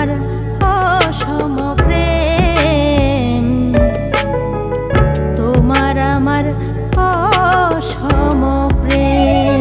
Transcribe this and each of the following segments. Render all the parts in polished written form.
আমার অসম প্রেম, তোমার আমার অসম প্রেম।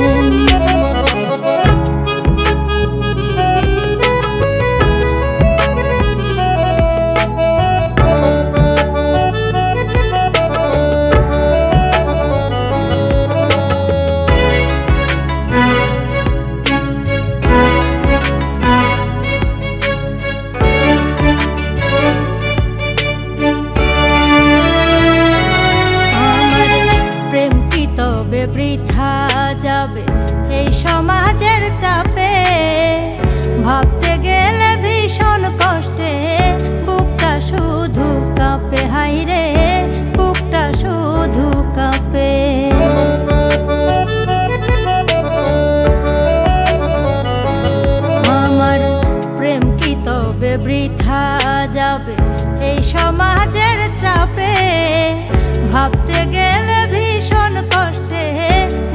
তবে বৃথা যাবে এই সমাজের চাপে, ভাবতে গেলে ভীষণ কষ্টে বুকটা শুধু কাঁপে, হাইরে বুকটা শুধু কাঁপে। আমার প্রেম কি তবে বৃথা যাবে এই সমাজের চাপে, ভাবতে গেলে ভীষণ কষ্টে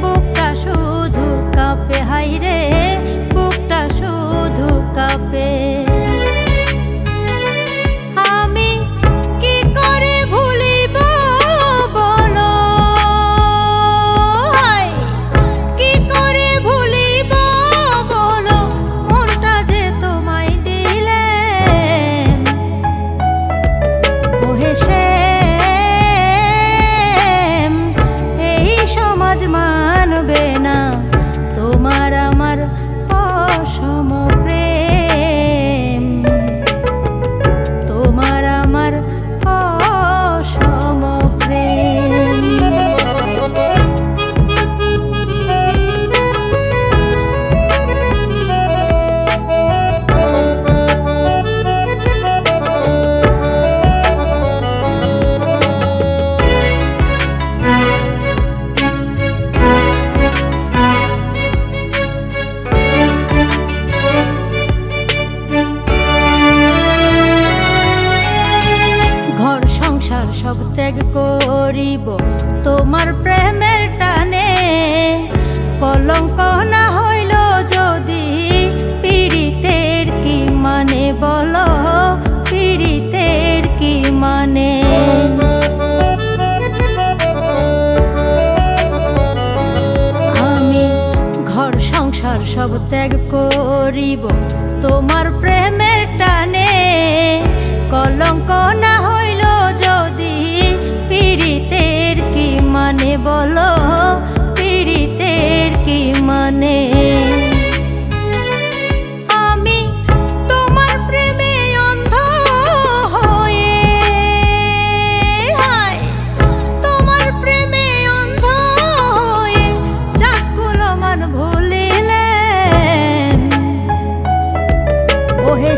বুকটা শুধু কাঁপে, হাইরে বুকটা শুধু কাঁপে। আমি কি করে ভুলিব বলো, কি করে ভুলিব বলো, মনটা যে তোমায় দিলেন। ওহে সমাজ মানবে না তোমার আমার অসম প্রেম, তোমার আমার অসম প্রেম। সব ত্যাগ করিব তোমার প্রেমের টানে, কলঙ্ক না হইল যদি পীড়িতের কি মানে বলো, পীড়িতের কি মানে। আমি ঘর সংসার সব ত্যাগ করিব তোমার প্রেমের টানে, কলঙ্ক না হইল যদি পীড়িতের কি মানে বলো, পীড়িতের কি মানে। আমি তোমার প্রেমে অন্ধ হয়ে, তোমার প্রেমে অন্ধ হয়ে জাতকুলো মান ভুলিলেন। ওহে